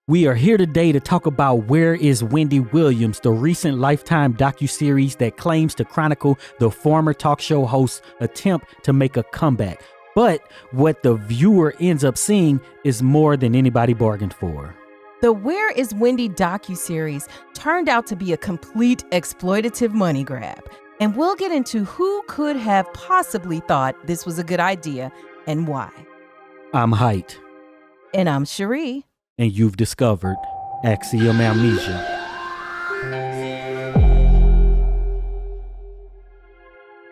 We are here today to talk about Where is Wendy Williams, the recent Lifetime docuseries that claims to chronicle the former talk show host's attempt to make a comeback. But what the viewer ends up seeing is more than anybody bargained for. The Where is Wendy docuseries turned out to be a complete exploitative money grab. And we'll get into who could have possibly thought this was a good idea and why. I'm Heit. And I'm Cheri. And you've discovered Axiom Amnesia.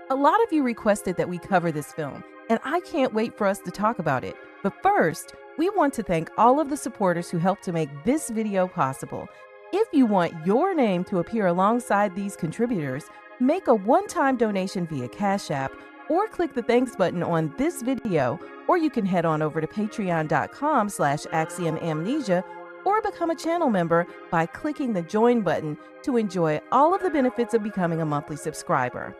A lot of you requested that we cover this film, and I can't wait for us to talk about it. But first, we want to thank all of the supporters who helped to make this video possible. If you want your name to appear alongside these contributors, make a one-time donation via Cash App or click the thanks button on this video, or you can head on over to patreon.com/Axiom Amnesia or become a channel member by clicking the join button to enjoy all of the benefits of becoming a monthly subscriber.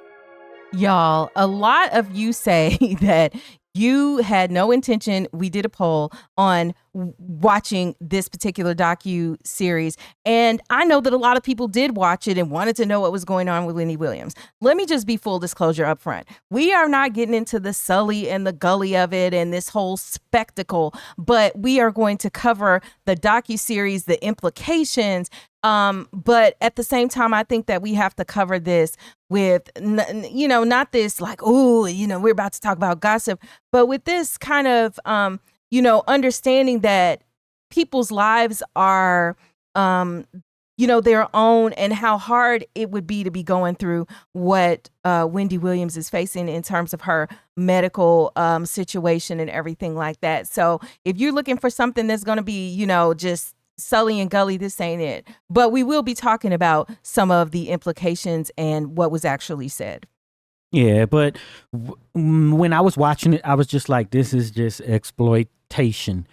Y'all, a lot of you say that you had no intention. We did a poll on watching this particular docu-series, and I know that a lot of people did watch it and wanted to know what was going on with Wendy Williams. Let me just be full disclosure up front. We are not getting into the sully and the gully of it and this whole spectacle, but we are going to cover the docu-series, the implications. But at the same time, I think that we have to cover this with, not this like, we're about to talk about gossip, but with this kind of, understanding that people's lives are, their own, and how hard it would be to be going through what Wendy Williams is facing in terms of her medical situation and everything like that. So if you're looking for something that's going to be, just sully and gully, this ain't it. But we will be talking about some of the implications and what was actually said. Yeah, but when I was watching it, I was just like, this is just exploitation.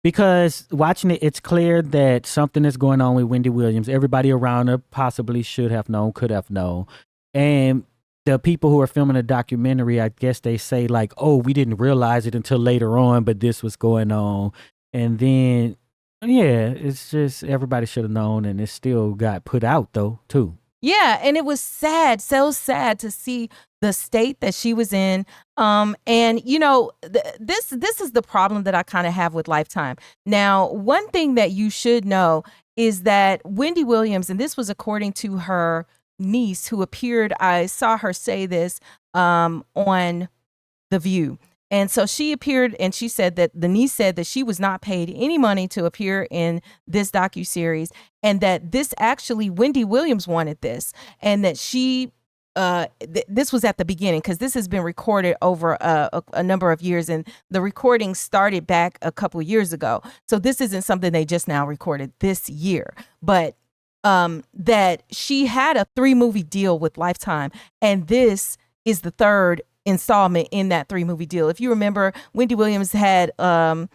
Because watching it, it's clear that something is going on with Wendy Williams. Everybody around her possibly should have known, could have known. And the people who are filming the documentary, I guess they say like, oh, we didn't realize it until later on, but this was going on. And then, yeah, it's just everybody should have known, and it still got put out though, too. Yeah, and it was sad, so sad to see the state that she was in. And this is the problem that I kind of have with Lifetime. Now, one thing that you should know is that Wendy Williams, and this was according to her niece who appeared, I saw her say this on The View. And so she appeared, and she said that the niece said that she was not paid any money to appear in this docuseries, and that this actually, Wendy Williams wanted this, and that she, this was at the beginning, because this has been recorded over a number of years, and the recording started back a couple of years ago. So this isn't something they just now recorded this year, but that she had a 3-movie deal with Lifetime, and this is the third installment in that 3-movie deal. If you remember, Wendy Williams had I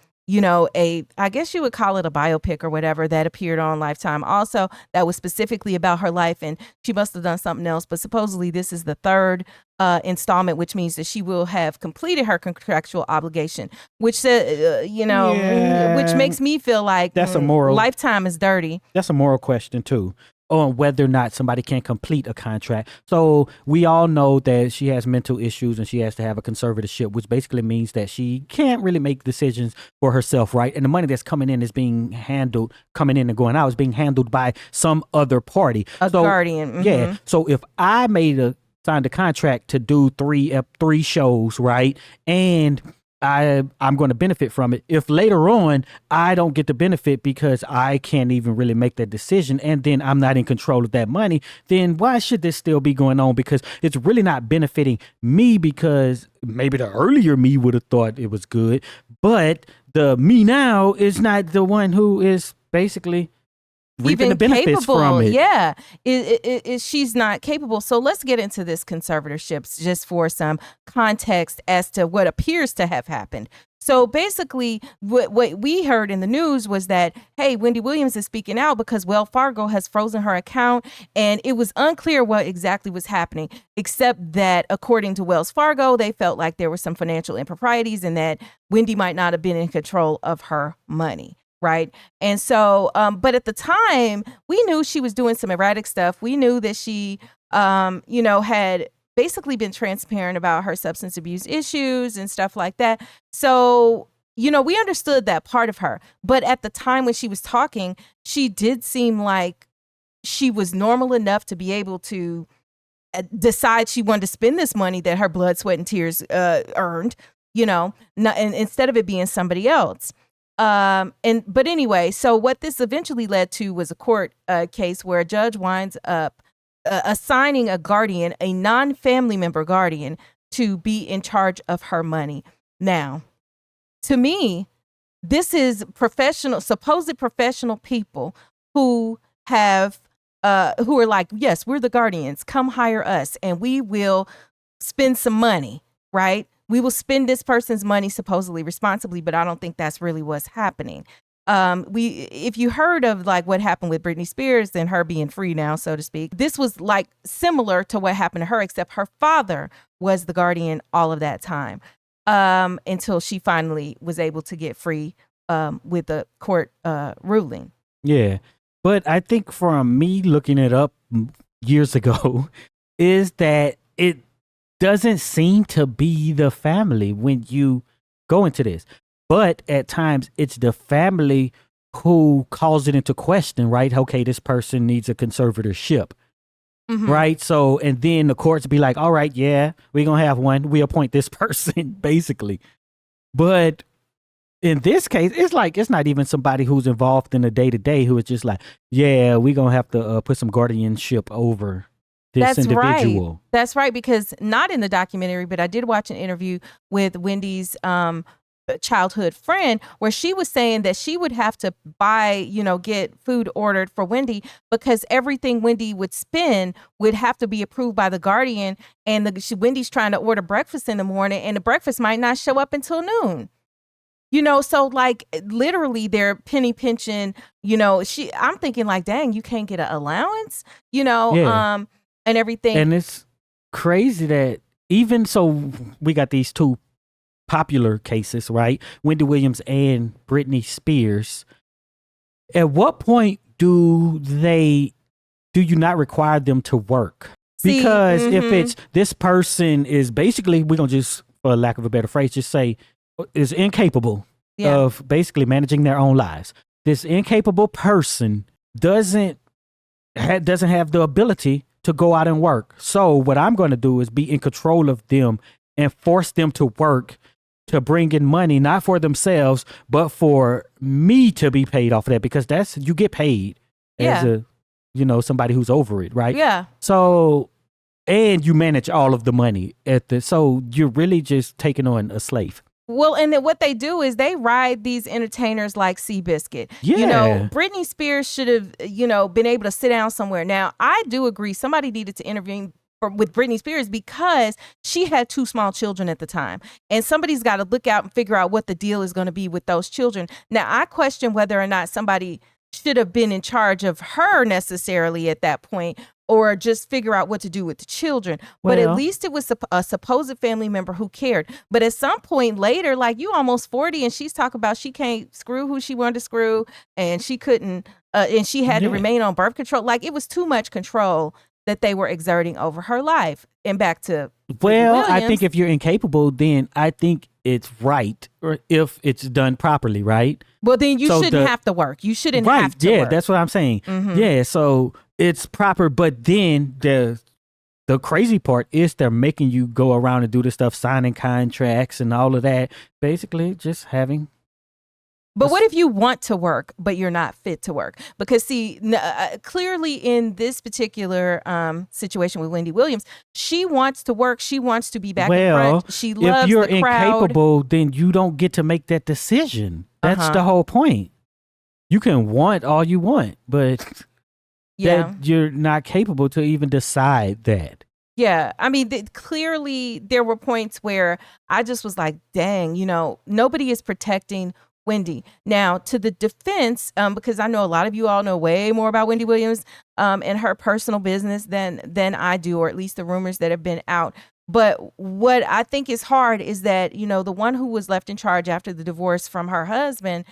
guess you would call it a biopic or whatever that appeared on Lifetime also that was specifically about her life, and she must have done something else, but supposedly this is the third installment, which means that she will have completed her contractual obligation, which which makes me feel like that's a moral Lifetime is dirty. That's a moral question too, on whether or not somebody can complete a contract. So we all know that she has mental issues and she has to have a conservatorship, which basically means that she can't really make decisions for herself, right? And the money that's coming in and going out is being handled by some other party. A guardian. Mm-hmm. Yeah. So if I signed a contract to do three shows, right? And I'm going to benefit from it. If later on I don't get the benefit because I can't even really make that decision, and then I'm not in control of that money, then why should this still be going on? Because it's really not benefiting me, because maybe the earlier me would have thought it was good, but the me now is not the one who is basically reaping the benefits from it. Yeah, she's not capable. So let's get into this conservatorships just for some context as to what appears to have happened. So basically, what we heard in the news was that, hey, Wendy Williams is speaking out because Wells Fargo has frozen her account, and it was unclear what exactly was happening, except that according to Wells Fargo, they felt like there were some financial improprieties and that Wendy might not have been in control of her money. right? And so, but at the time, we knew she was doing some erratic stuff. We knew that she, had basically been transparent about her substance abuse issues and stuff like that. So, we understood that part of her. But at the time when she was talking, she did seem like she was normal enough to be able to decide she wanted to spend this money that her blood, sweat, and tears earned, and instead of it being somebody else. But anyway, so what this eventually led to was a court case where a judge winds up assigning a guardian, a non-family member guardian, to be in charge of her money. Now, to me, this is supposed professional people who have, who are like, yes, we're the guardians. Come hire us and we will spend some money, right? We will spend this person's money supposedly responsibly, but I don't think that's really what's happening. If you heard of like what happened with Britney Spears and her being free now, so to speak, this was like similar to what happened to her, except her father was the guardian all of that time, until she finally was able to get free with the court ruling. Yeah. But I think from me looking it up years ago is that it doesn't seem to be the family when you go into this. But at times it's the family who calls it into question, right? Okay, this person needs a conservatorship, right? So, and then the courts be like, all right, yeah, we're going to have one. We appoint this person, basically. But in this case, it's like, it's not even somebody who's involved in the day-to-day who is just like, yeah, we're going to have to put some guardianship over this individual. Right. That's right, because not in the documentary, but I did watch an interview with Wendy's childhood friend where she was saying that she would have to buy, get food ordered for Wendy because everything Wendy would spend would have to be approved by the guardian. And Wendy's trying to order breakfast in the morning and the breakfast might not show up until noon. So like literally they're penny pinching, I'm thinking like, dang, you can't get an allowance, and everything. And it's crazy that even so we got these two popular cases, right? Wendy Williams and Britney Spears. At what point do you not require them to work? Because if it's this person is basically, we're going to just, for lack of a better phrase, just say is incapable of basically managing their own lives. This incapable person doesn't have the ability to go out and work. So what I'm going to do is be in control of them and force them to work to bring in money, not for themselves, but for me to be paid off of that, because you get paid as somebody who's over it, right? Yeah. So, and you manage all of the money so you're really just taking on a slave. Well, and then what they do is they ride these entertainers like Seabiscuit. Yeah. Britney Spears should have, been able to sit down somewhere. Now, I do agree somebody needed to intervene with Britney Spears because she had 2 small children at the time. And somebody's got to look out and figure out what the deal is going to be with those children. Now, I question whether or not somebody should have been in charge of her necessarily at that point, or just figure out what to do with the children. But at least it was a supposed family member who cared. But at some point later, like you almost 40 and she's talking about she can't screw who she wanted to screw and she couldn't, and she had to remain on birth control. Like it was too much control that they were exerting over her life. And back to I think if you're incapable, then I think it's right, or if it's done properly, right? Well, then you shouldn't have to work. You shouldn't have to work. Yeah, that's what I'm saying. Yeah, so it's proper, but then the crazy part is they're making you go around and do this stuff, signing contracts and all of that, basically just having. But what if you want to work, but you're not fit to work? Because see, clearly in this particular situation with Wendy Williams, she wants to work. She wants to be back in front. She loves if you're the crowd. Incapable, then you don't get to make that decision. That's the whole point. You can want all you want, but that you're not capable to even decide that. Yeah. I mean, clearly there were points where I just was like, dang, nobody is protecting Wendy. Now, to the defense, because I know a lot of you all know way more about Wendy Williams and her personal business than I do, or at least the rumors that have been out. But what I think is hard is that, the one who was left in charge after the divorce from her husband,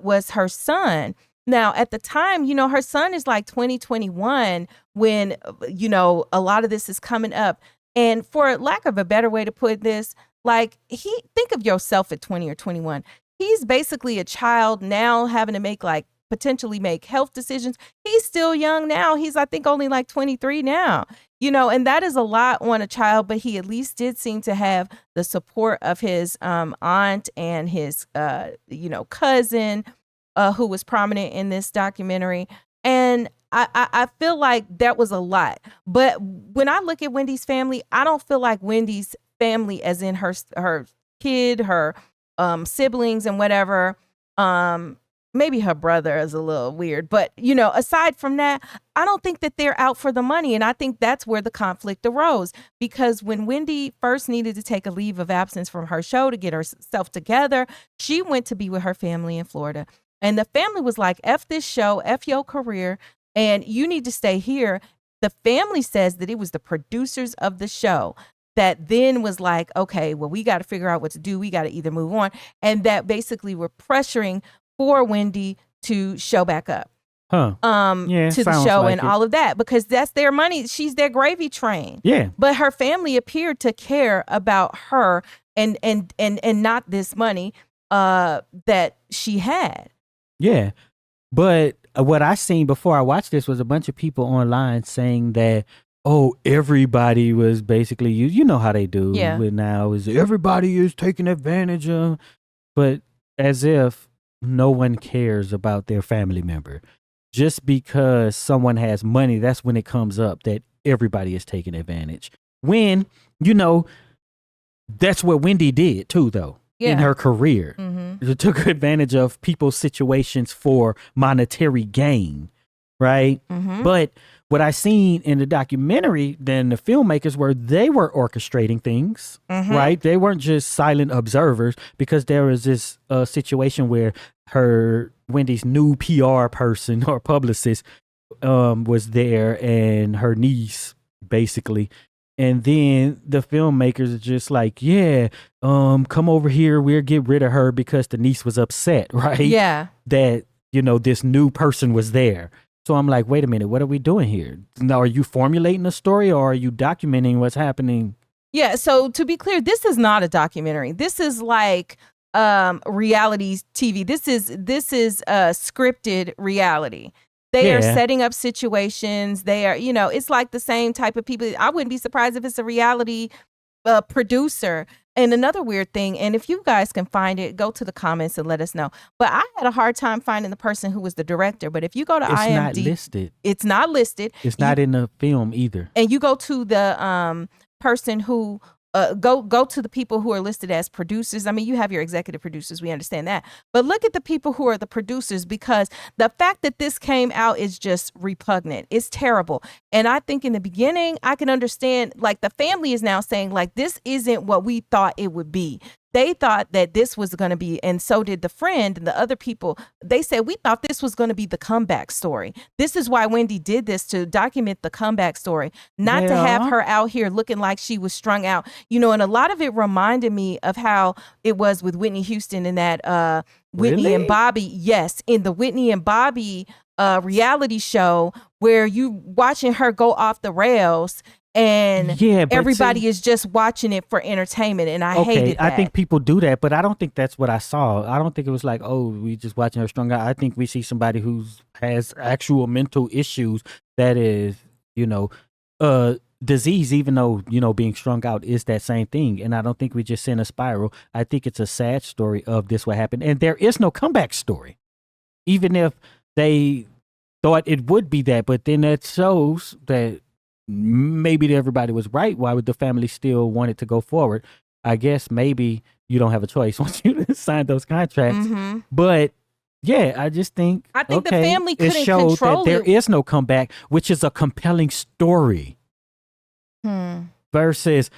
was her son. Now, at the time, her son is like 2021 when, a lot of this is coming up. And for lack of a better way to put this, like think of yourself at 20 or 21. He's basically a child now having to potentially make health decisions. He's still young now. He's, I think, only like 23 now, and that is a lot on a child, but he at least did seem to have the support of his aunt and his, cousin, who was prominent in this documentary. And I feel like that was a lot. But when I look at Wendy's family, I don't feel like Wendy's family, as in her kid, her siblings and whatever, maybe her brother is a little weird. But, aside from that, I don't think that they're out for the money. And I think that's where the conflict arose. Because when Wendy first needed to take a leave of absence from her show to get herself together, she went to be with her family in Florida. And the family was like, F this show, F your career, and you need to stay here. The family says that it was the producers of the show that then was like, okay, well, we got to figure out what to do. We got to either move on. And that basically were pressuring for Wendy to show back up to the show and all of that, because that's their money. She's their gravy train. Yeah. But her family appeared to care about her and not this money that she had. Yeah. But what I seen before I watched this was a bunch of people online saying that, everybody was basically, you know how they do now, is everybody is taking advantage of, but as if no one cares about their family member. Just because someone has money, that's when it comes up that everybody is taking advantage. When, that's what Wendy did too, though. In her career. Mm-hmm. She took advantage of people's situations for monetary gain, right? Mm-hmm. But what I seen in the documentary, then the filmmakers they were orchestrating things, right? They weren't just silent observers, because there was this situation where Wendy's new PR person or publicist was there, and her niece, basically. And then the filmmakers are just like, come over here. We'll get rid of her because the niece was upset, right? Yeah. That, this new person was there. So I'm like, wait a minute, what are we doing here? Now, are you formulating a story, or are you documenting what's happening? Yeah. So to be clear, this is not a documentary. This is like reality TV. This is scripted reality. They are setting up situations. They are, it's like the same type of people. I wouldn't be surprised if it's a reality producer. And another weird thing, and if you guys can find it, go to the comments and let us know. But I had a hard time finding the person who was the director. But if you go to IMDb, not listed. It's not listed. It's not in the film either. And you go to the person who go to the people who are listed as producers. I mean, you have your executive producers. We understand that. But look at the people who are the producers, because the fact that this came out is just repugnant. It's terrible. And I think in the beginning, I can understand, like, the family is now saying, like, this isn't what we thought it would be. They thought that this was going to be, and so did the friend and the other people. They said, we thought this was going to be the comeback story. This is why Wendy did this, to document the comeback story, not to have her out here looking like she was strung out. And a lot of it reminded me of how it was with Whitney Houston in that Whitney and Bobby. Yes, in the Whitney and Bobby reality show, where you watching her go off the rails. And everybody is just watching it for entertainment, and I hated that. I think people do that, but I don't think that's what I saw. I don't think it was like, we just watching her strung out. I think we see somebody who has actual mental issues that is, disease, even though, being strung out is that same thing. And I don't think we just send a spiral. I think it's a sad story of this what happened. And there is no comeback story, even if they thought it would be that. But then that shows that maybe everybody was right. Why would the family still want it to go forward? I guess maybe you don't have a choice once you sign those contracts. Mm-hmm. But I just think the family couldn't control it. That there is no comeback, which is a compelling story. Versus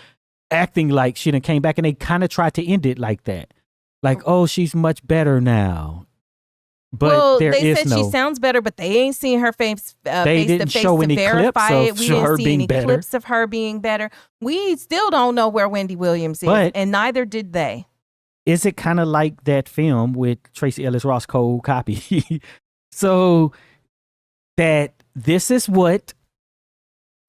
acting like she done came back, and they kind of tried to end it like that. Like, she's much better now. But they said she sounds better, but they ain't seen her face they didn't face show to any verify clips it. of We didn't her see being any better. clips of her being better. We still don't know where Wendy Williams is, and neither did they. is it kind of like that film with Tracy Ellis Ross, Cold Copy? So that this is what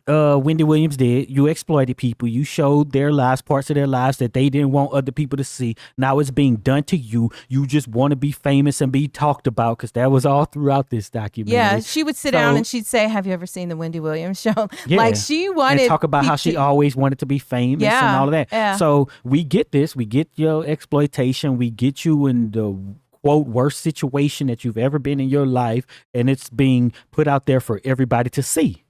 Wendy Williams did. You exploited people. You showed their lives, parts of their lives that they didn't want other people to see. Now it's being done to you. You just want to be famous and be talked about, because that was all throughout this documentary. Yeah, she would sit down and she'd say, "Have you ever seen the Wendy Williams show?" Yeah, like she wanted and talk about how she always wanted to be famous and all of that. Yeah. So we get this. We get your exploitation. We get you in the quote worst situation that you've ever been in your life, and it's being put out there for everybody to see.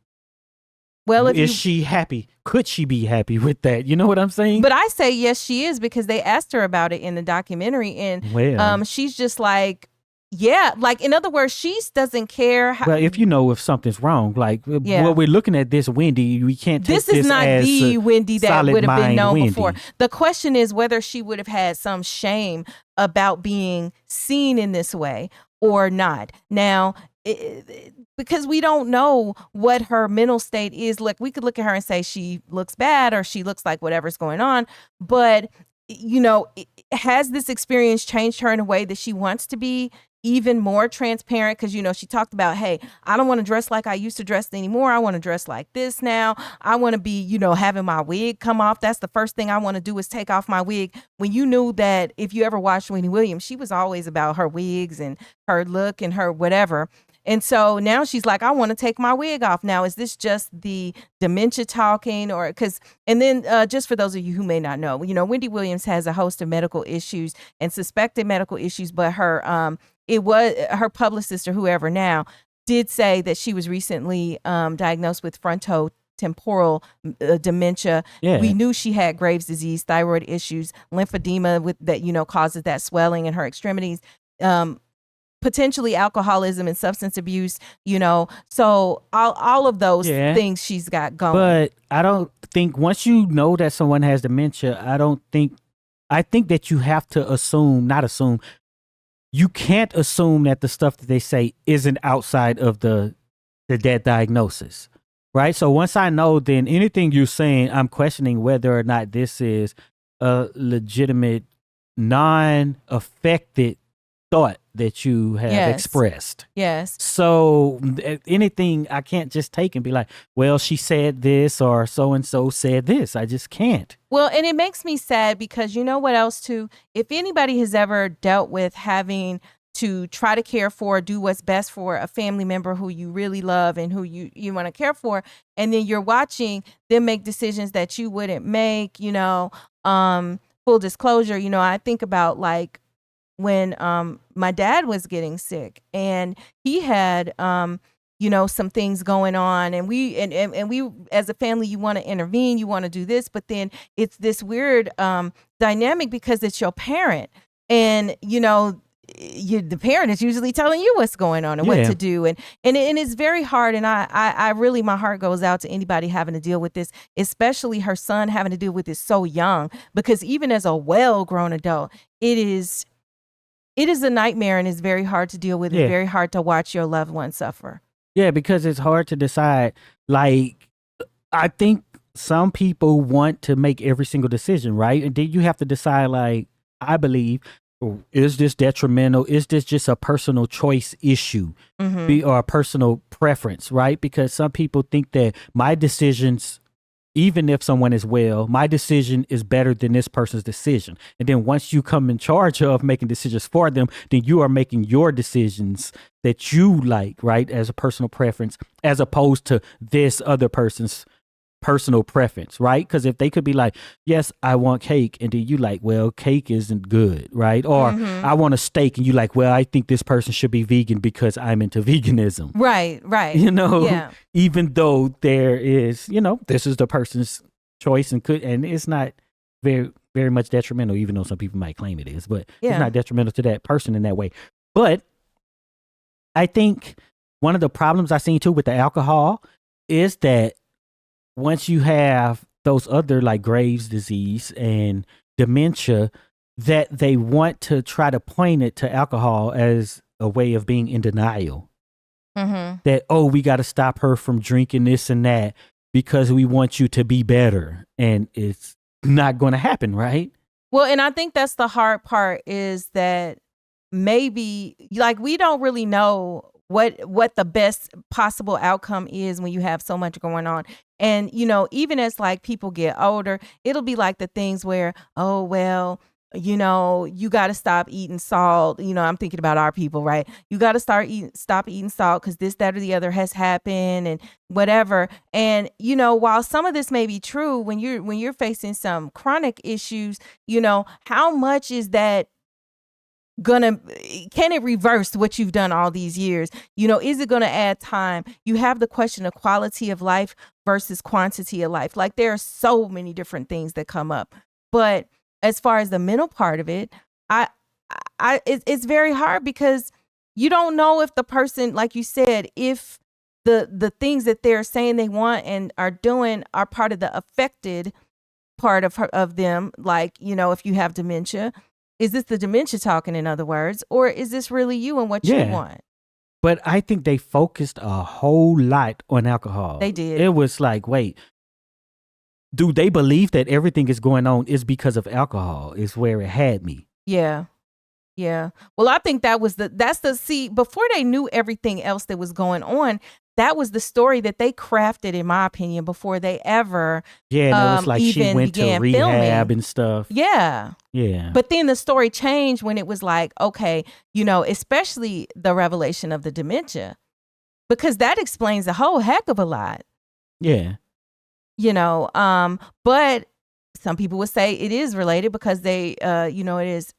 Well, is she happy? Could she be happy with that? You know what I'm saying? But I say yes, she is, because they asked her about it in the documentary, and she's just like, yeah, like in other words, she doesn't care. Well, if you know if something's wrong, like what we're looking at this Wendy, we can't take this is not as the Wendy that would have been known Wendy. before. The question is whether she would have had some shame about being seen in this way or not. Now, because we don't know what her mental state is. Like, we could look at her and say she looks bad or she looks like whatever's going on. But, you know, has this experience changed her in a way that she wants to be even more transparent? Because, you know, she talked about, hey, I don't want to dress like I used to dress anymore. I want to dress like this now. I want to be, you know, having my wig come off. That's the first thing I want to do is take off my wig. When you knew that, if you ever watched Wendy Williams, she was always about her wigs and her look and her whatever. And so now she's like, I want to take my wig off. Now, is this just the dementia talking, or and then just for those of you who may not know, you know, Wendy Williams has a host of medical issues and suspected medical issues, but it was her publicist or whoever now did say that she was recently diagnosed with frontotemporal dementia. Yeah. We knew she had Graves' disease, thyroid issues, lymphedema that, you know, causes that swelling in her extremities. Potentially alcoholism and substance abuse, you know, so all of those things she's got going. But I don't think once you know that someone has dementia, I think that you have to you can't assume that the stuff that they say isn't outside of that diagnosis, right? So once I know, then anything you're saying, I'm questioning whether or not this is a legitimate, non-affected thought that you have expressed. Yes. So anything I can't just take and be like, well, she said this or so-and-so said this. I just can't. Well, and it makes me sad because you know what else too? If anybody has ever dealt with having to try to care for, do what's best for a family member who you really love and who you want to care for, and then you're watching them make decisions that you wouldn't make, you know, full disclosure, you know, I think about like when my dad was getting sick and he had you know, some things going on, and we as a family, you want to intervene, you want to do this, but then it's this weird dynamic because it's your parent, and you know, the parent is usually telling you what's going on and what to do, and it's very hard, and I really, my heart goes out to anybody having to deal with this, especially her son having to deal with this so young, because even as a well-grown adult, it is a nightmare, and it's very hard to deal with. It's very hard to watch your loved one suffer. Yeah, because it's hard to decide. Like, I think some people want to make every single decision, right? And then you have to decide, like, I believe, is this detrimental? Is this just a personal choice issue or a personal preference, right? Because some people think that my decisions, even if someone is well, my decision is better than this person's decision. And then once you come in charge of making decisions for them, then you are making your decisions that you like, right, as a personal preference, as opposed to this other person's personal preference, right? Because if they could be like, yes, I want cake, and then you like, well, cake isn't good, right? Or I want a steak, and you like, well, I think this person should be vegan because I'm into veganism. Right. You know, even though there is, you know, this is the person's choice, and it's not very, very much detrimental, even though some people might claim it is, but it's not detrimental to that person in that way. But I think one of the problems I seen too with the alcohol is that once you have those other like Graves' disease and dementia, that they want to try to point it to alcohol as a way of being in denial. That, oh, we got to stop her from drinking this and that because we want you to be better. And it's not going to happen, right? Well, and I think that's the hard part is that maybe like we don't really know what the best possible outcome is when you have so much going on. And even as like people get older, it'll be like the things where, oh well, you got to stop eating salt. I'm thinking about our people, right? You got to stop eating salt because this, that, or the other has happened and whatever. And, while some of this may be true, when you're facing some chronic issues, how much is that can it reverse what you've done all these years? Is it gonna add time? You have the question of quality of life versus quantity of life. Like there are so many different things that come up. But as far as the mental part of it, it's very hard because you don't know if the person, like you said, if the things that they're saying they want and are doing are part of the affected part of them. Like, if you have dementia, is this the dementia talking, in other words, or is this really you and what you want? But I think they focused a whole lot on alcohol. They did. It was like, wait, do they believe that everything is going on is because of alcohol is where it had me? Yeah. Yeah. Well, I think before they knew everything else that was going on, that was the story that they crafted, in my opinion, before they ever it was like she went to rehab filming. And stuff. Yeah. Yeah. But then the story changed when it was like, okay, especially the revelation of the dementia, because that explains a whole heck of a lot. Yeah. But some people would say it is related because they, it is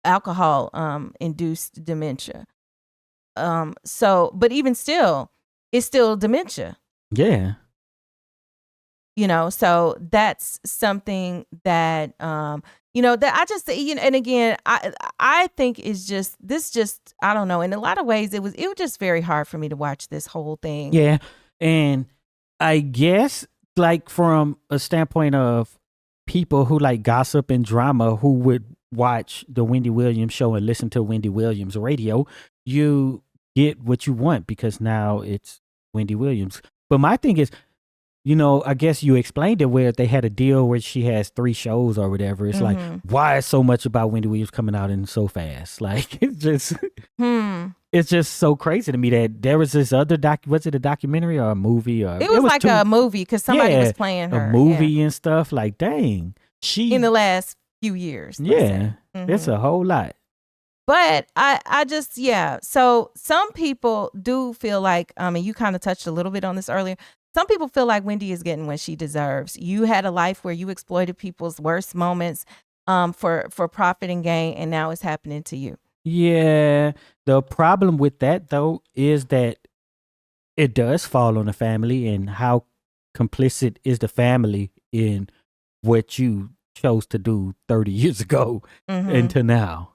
alcohol induced dementia. But even still, it's still dementia. Yeah. So that's something that, that I just, and again, I think is just, I don't know. In a lot of ways, it was just very hard for me to watch this whole thing. Yeah. And I guess like from a standpoint of people who like gossip and drama who would watch the Wendy Williams show and listen to Wendy Williams radio, you get what you want because now it's Wendy Williams. But my thing is, I guess you explained it where they had a deal where she has 3 shows or whatever. It's like, why is so much about Wendy Williams coming out in so fast? Like, it's just, it's just so crazy to me that there was this other was it a documentary or a movie? Or it was like a movie because somebody was playing her. A movie and stuff. Like, dang. In the last few years. Yeah. It's a whole lot. But I just, so some people do feel like, and you kind of touched a little bit on this earlier. Some people feel like Wendy is getting what she deserves. You had a life where you exploited people's worst moments for profit and gain, and now it's happening to you. Yeah. The problem with that, though, is that it does fall on the family, and how complicit is the family in what you chose to do 30 years ago into now.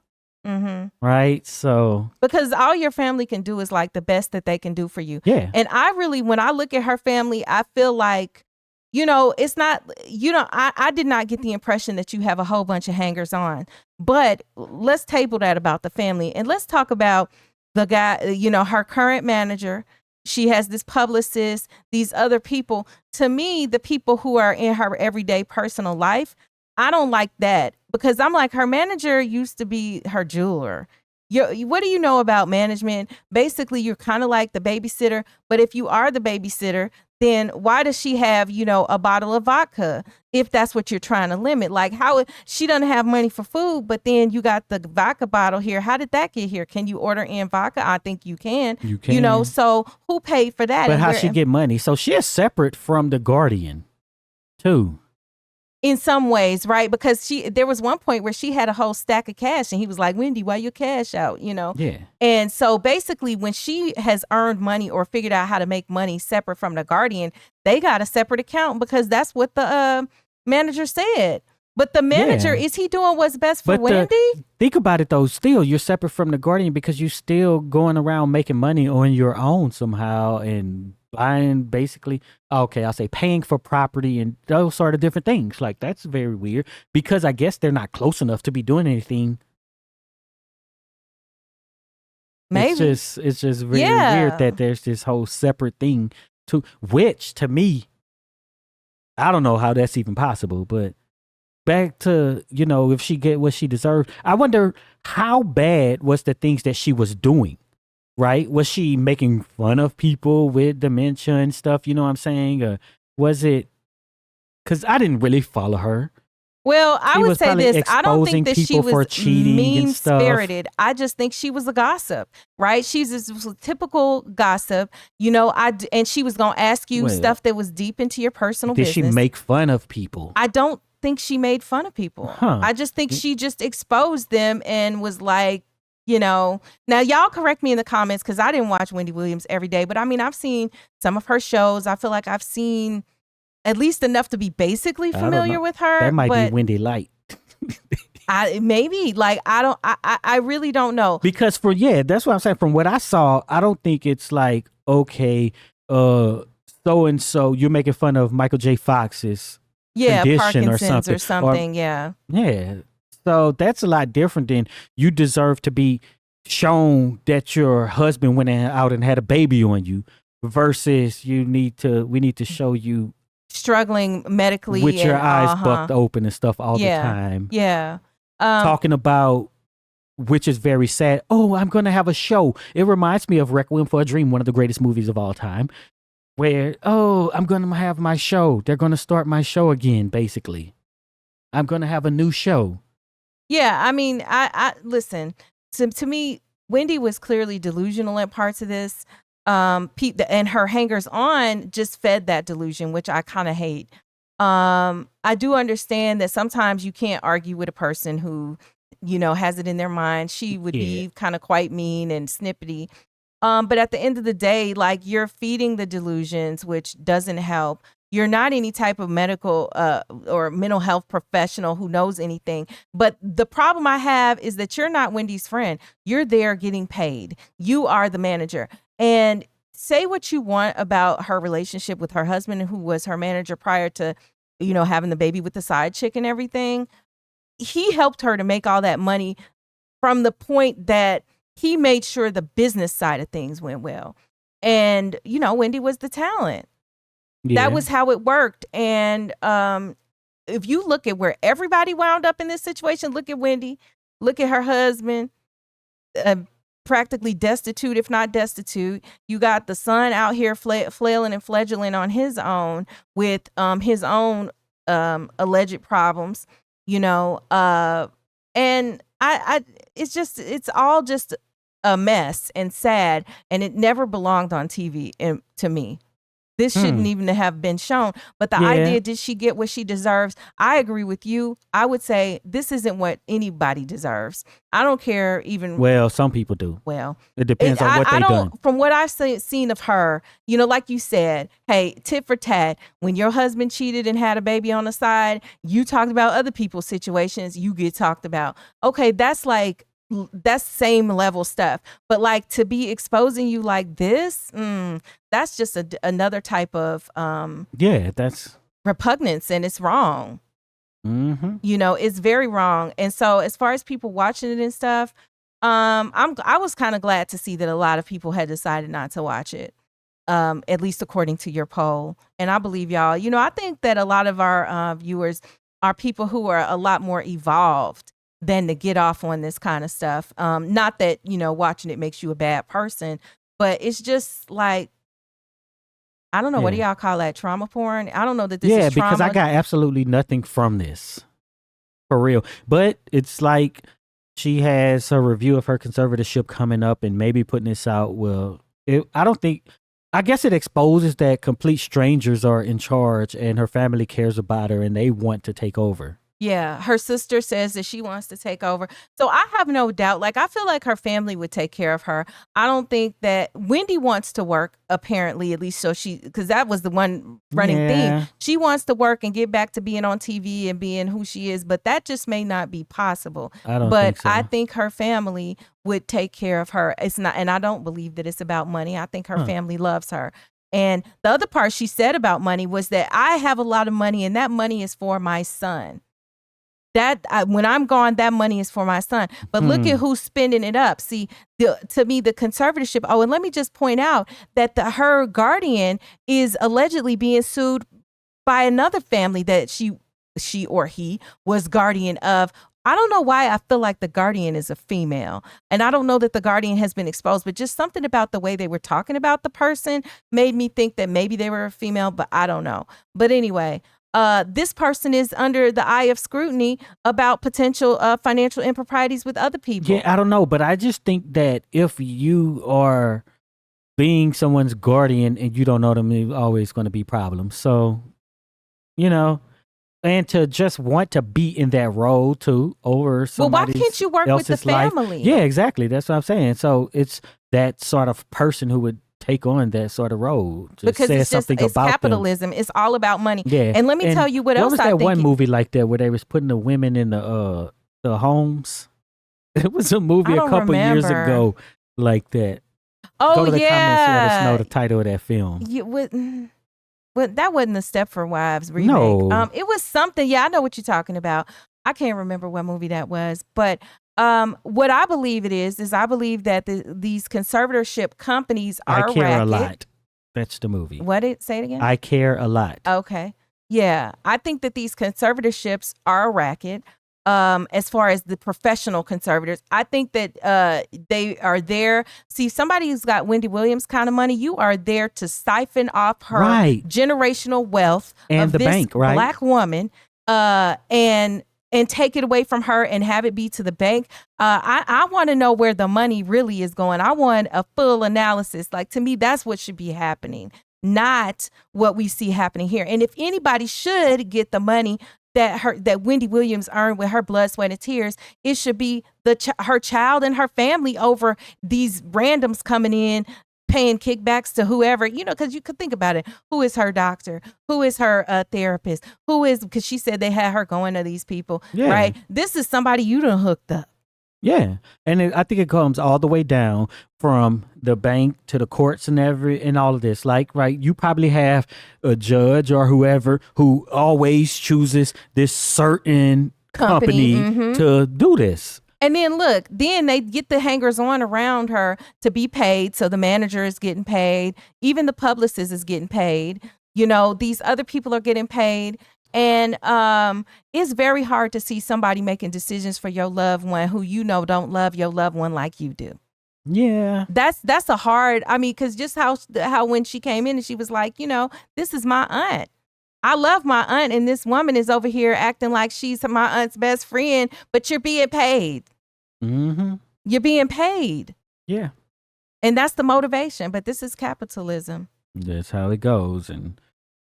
Right. So because all your family can do is like the best that they can do for you. Yeah. And when I look at her family, I feel like, it's not, I did not get the impression that you have a whole bunch of hangers on. But let's table that about the family. And let's talk about the guy, her current manager. She has this publicist, these other people. To me, the people who are in her everyday personal life, I don't like that because I'm like, her manager used to be her jeweler. What do you know about management? Basically, you're kind of like the babysitter. But if you are the babysitter, then why does she have, a bottle of vodka if that's what you're trying to limit? Like how she doesn't have money for food, but then you got the vodka bottle here. How did that get here? Can you order in vodka? I think you can. You can. So who paid for that? But how she get money? So she is separate from the Guardian, too. In some ways, right? Because there was one point where she had a whole stack of cash and he was like, Wendy, why you cash out, Yeah. And so basically when she has earned money or figured out how to make money separate from the Guardian, they got a separate account because that's what the manager said. But the manager, is he doing what's best for Wendy? Think about it though, still you're separate from the Guardian because you're still going around making money on your own somehow and buying basically, I'll say paying for property and those sort of different things. Like that's very weird because I guess they're not close enough to be doing anything. Maybe. It's just very weird that there's this whole separate thing which to me, I don't know how that's even possible, but back to, if she get what she deserved, I wonder how bad was the things that she was doing, right? Was she making fun of people with dementia and stuff? You know what I'm saying? Or was it, because I didn't really follow her. Well, I She would was say probably this. I don't think exposing that she people for was cheating and stuff. mean-spirited. I just think she was a gossip, right? She's a typical gossip, and she was going to ask you Well, stuff that was deep into your personal Did she business. make fun of people? I don't think she made fun of people. Huh. I just think she just exposed them and was like, now y'all correct me in the comments because I didn't watch Wendy Williams every day, but I mean, I've seen some of her shows. I feel like I've seen at least enough to be basically I don't familiar know. with her. That might but be Wendy Light. I really don't know. Because that's what I'm saying. From what I saw, I don't think it's like, okay, so and so you're making fun of Michael J. Fox's condition Parkinson's or something. Yeah. So that's a lot different than you deserve to be shown that your husband went out and had a baby on you versus we need to show you struggling medically with your eyes bucked open and stuff all the time. Yeah. Talking about, which is very sad. Oh, I'm going to have a show. It reminds me of Requiem for a Dream, one of the greatest movies of all time, where, I'm going to have my show. They're going to start my show again, basically. I'm going to have a new show. Yeah. I mean, I listen, to me, Wendy was clearly delusional at parts of this. And her hangers on just fed that delusion, which I kind of hate. I do understand that sometimes you can't argue with a person who, has it in their mind. She would be kind of quite mean and snippety. But at the end of the day, like, you're feeding the delusions, which doesn't help. You're not any type of medical or mental health professional who knows anything. But the problem I have is that you're not Wendy's friend. You're there getting paid. You are the manager. And say what you want about her relationship with her husband, who was her manager prior to, having the baby with the side chick and everything. He helped her to make all that money from the point that he made sure the business side of things went well. And, Wendy was the talent. Yeah. That was how it worked. And if you look at where everybody wound up in this situation, look at Wendy, look at her husband, practically destitute, if not destitute. You got the son out here flailing and fledgling on his own with his own alleged problems, and it's all just a mess and sad, and it never belonged on TV to me. This shouldn't even have been shown. But the idea, did she get what she deserves? I agree with you. I would say this isn't what anybody deserves. I don't care even. Well, some people do. Well, it depends on what they've done. From what I've seen of her, like you said, hey, tit for tat, when your husband cheated and had a baby on the side, you talked about other people's situations, you get talked about. Okay, that's same level stuff. But like, to be exposing you like this, that's just another type of that's repugnance, and it's wrong. Mm-hmm. It's very wrong. And so as far as people watching it and stuff, I was kind of glad to see that a lot of people had decided not to watch it, at least according to your poll. And I believe y'all, I think that a lot of our viewers are people who are a lot more evolved than to get off on this kind of stuff. Not that, watching it makes you a bad person, but it's just like, I don't know. What do y'all call that? Trauma porn? I don't know that this is trauma. Because I got absolutely nothing from this. For real. But it's like she has a review of her conservatorship coming up and maybe putting this out. Well, I guess it exposes that complete strangers are in charge and her family cares about her and they want to take over. Yeah, her sister says that she wants to take over. So I have no doubt. Like, I feel like her family would take care of her. I don't think that Wendy wants to work, apparently, at least because that was the one running theme. She wants to work and get back to being on TV and being who she is, but that just may not be possible. I don't think so. I think her family would take care of her. It's not, and I don't believe that it's about money. I think her family loves her. And the other part she said about money was that I have a lot of money and that money is for my son. When I'm gone, that money is for my son. But look at who's spending it up. See, to me, the conservatorship. Oh, and let me just point out that her guardian is allegedly being sued by another family that she she or he was guardian of. I don't know why I feel like the guardian is a female. And I don't know that the guardian has been exposed, but just something about the way they were talking about the person made me think that maybe they were a female, but I don't know. But anyway, this person is under the eye of scrutiny about potential financial improprieties with other people. Yeah, I don't know, but I just think that if you are being someone's guardian and you don't know them, there's always going to be problems. So, you know, and to just want to be in that role too over somebody why can't you work with the family? Yeah, exactly. That's what I'm saying. So it's that sort of person who would take on that sort of role. Because it's capitalism. Them. It's all about money. Yeah. And let me tell you what else was that one movie like that where they was putting the women in the homes? It was a movie a couple years ago like that. Oh, go to the comments and let us know the title of that film. But that wasn't the Stepford Wives remake. No. It was something. Yeah, I know what you're talking about. I can't remember what movie that was. But what I believe it is I believe that these conservatorship companies are I Care racket. a Lot. That's the movie. Say it again? I Care a Lot. Okay. Yeah. I think that these conservatorships are a racket. As far as the professional conservators, I think that they are there. See, somebody who's got Wendy Williams kind of money, you are there to siphon off her generational wealth and of the this bank, right? Black woman, and take it away from her and have it be to the bank. I want to know where the money really is going. I want a full analysis. Like, to me, that's what should be happening, not what we see happening here. And if anybody should get the money that Wendy Williams earned with her blood, sweat, and tears, it should be her child and her family over these randoms coming in, paying kickbacks to whoever, because you could think about it. Who is her doctor? Who is her therapist? Because she said they had her going to these people, right? This is somebody you done hooked up. Yeah, and I think it comes all the way down from the bank to the courts and all of this. Like, right, you probably have a judge or whoever who always chooses this certain company to do this. And then look, then they get the hangers on around her to be paid. So the manager is getting paid. Even the publicist is getting paid. These other people are getting paid. And it's very hard to see somebody making decisions for your loved one who don't love your loved one like you do. Yeah. That's a hard, because just how when she came in and she was like, this is my aunt. I love my aunt, and this woman is over here acting like she's my aunt's best friend, but you're being paid. Mm-hmm. You're being paid. Yeah. And that's the motivation, but this is capitalism. That's how it goes. And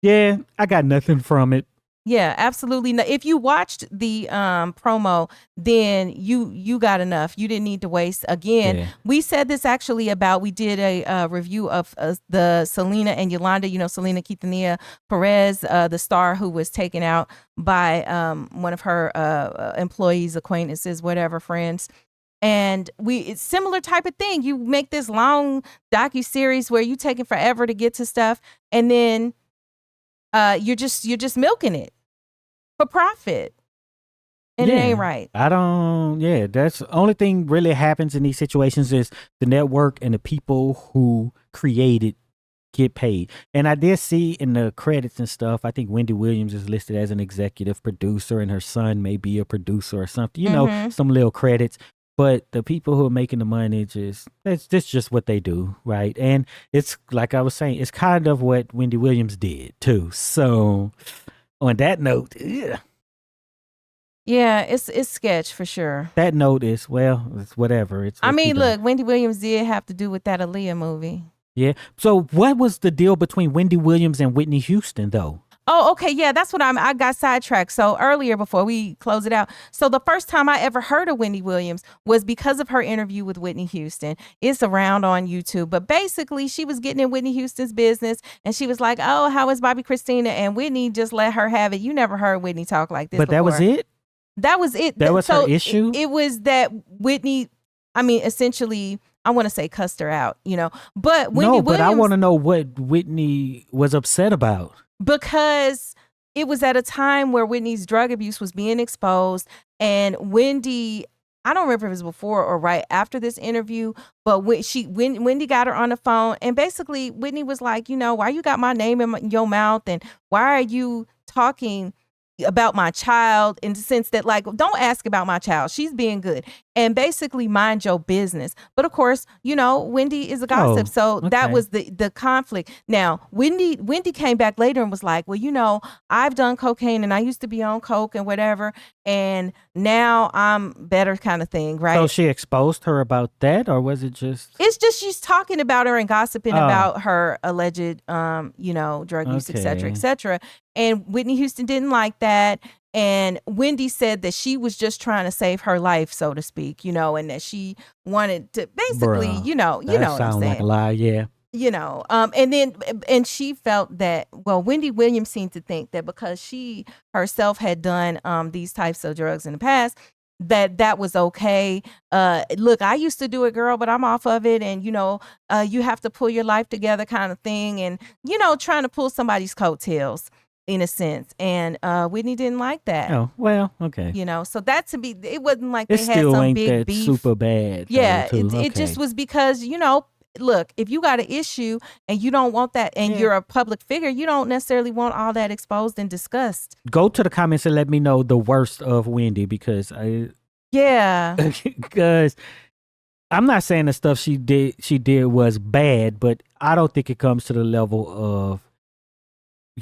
yeah, I got nothing from it. Yeah, absolutely. If you watched the promo, then you got enough. You didn't need to waste. Again, we said this actually we did a review of the Selena and Yolanda, Selena Quintanilla Perez, the star who was taken out by one of her employees, acquaintances, whatever, friends. And it's similar type of thing. You make this long docuseries where you taking forever to get to stuff, and then you're just milking it for profit, and it ain't right. That's the only thing really happens in these situations is the network and the people who create it get paid. And I did see in the credits and stuff, I think Wendy Williams is listed as an executive producer and her son may be a producer or something, some little credits. But the people who are making the money, that's just what they do, right? And it's like I was saying, it's kind of what Wendy Williams did too. So on that note, yeah, it's sketch for sure. That note is, it's whatever. Look, Wendy Williams did have to do with that Aaliyah movie. Yeah. So what was the deal between Wendy Williams and Whitney Houston though? Oh, okay. Yeah, that's what I got sidetracked. So earlier, before we close it out. So the first time I ever heard of Wendy Williams was because of her interview with Whitney Houston. It's around on YouTube. But basically, she was getting in Whitney Houston's business and she was like, oh, how is Bobby Christina? And Whitney just let her have it. You never heard Whitney talk like this But before. That was it? That was it. That was her issue? It was that Whitney, essentially, I want to say cussed her out, But Wendy Williams. But I want to know what Whitney was upset about. Because it was at a time where Whitney's drug abuse was being exposed, and Wendy, I don't remember if it was before or right after this interview, but when Wendy got her on the phone, and basically Whitney was like, why you got my name in your mouth, and why are you talking about my child, in the sense that, like, don't ask about my child. She's being good. And basically mind your business. But of course, you know, Wendy is a gossip. So that was the conflict. Now, Wendy came back later and was like, well, you know, I've done cocaine and I used to be on coke and whatever. And now I'm better, kind of thing, right? So she exposed her about that, or was it just? It's just she's talking about her and gossiping about her alleged, you know, drug use, et cetera, et cetera. And Whitney Houston didn't like that. And Wendy said that she was just trying to save her life, so to speak, you know, and that she wanted to basically, you know what I'm saying? Like a lie, yeah. You know, and she felt that, well, Wendy Williams seemed to think that because she herself had done these types of drugs in the past, that was okay. Look, I used to do it, girl, but I'm off of it. And, you know, you have to pull your life together, kind of thing. And, you know, trying to pull somebody's coattails, in a sense. And Whitney didn't like that. Oh, well, okay. You know, so that to be, it wasn't like It they had still some ain't big that beef. super bad. Yeah, though, it just was because, you know, look, if you got an issue and you don't want that, and you're a public figure, you don't necessarily want all that exposed and discussed. Go to the comments and let me know the worst of Wendy, because because I'm not saying the stuff she did was bad, but I don't think it comes to the level of,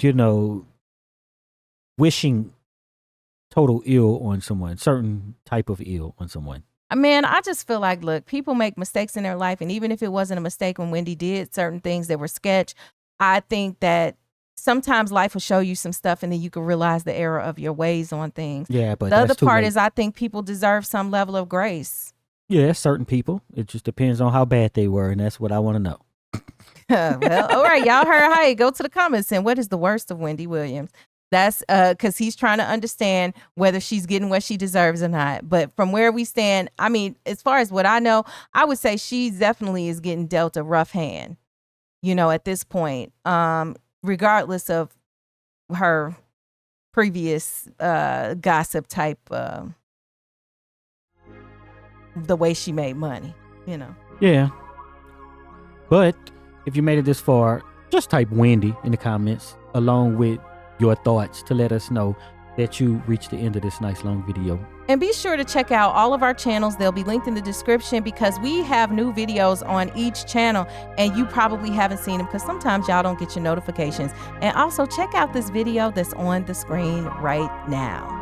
you know, wishing total ill on someone, certain type of ill on someone. Man, I just feel like, look, people make mistakes in their life. And even if it wasn't a mistake when Wendy did certain things that were sketch, I think that sometimes life will show you some stuff and then you can realize the error of your ways on things. Yeah, but the other part is, I think people deserve some level of grace. Yeah, certain people. It just depends on how bad they were. And that's what I want to know. Well, all right, y'all heard. Hey, go to the comments and what is the worst of Wendy Williams? That's because he's trying to understand whether she's getting what she deserves or not. But from where we stand, I mean, as far as what I know, I would say she definitely is getting dealt a rough hand, you know, at this point, regardless of her previous gossip type, the way she made money, you know. Yeah. But if you made it this far, just type Wendy in the comments along with your thoughts to let us know that you reached the end of this nice long video. And be sure to check out all of our channels. They'll be linked in the description, because we have new videos on each channel and you probably haven't seen them because sometimes y'all don't get your notifications. And also check out this video that's on the screen right now.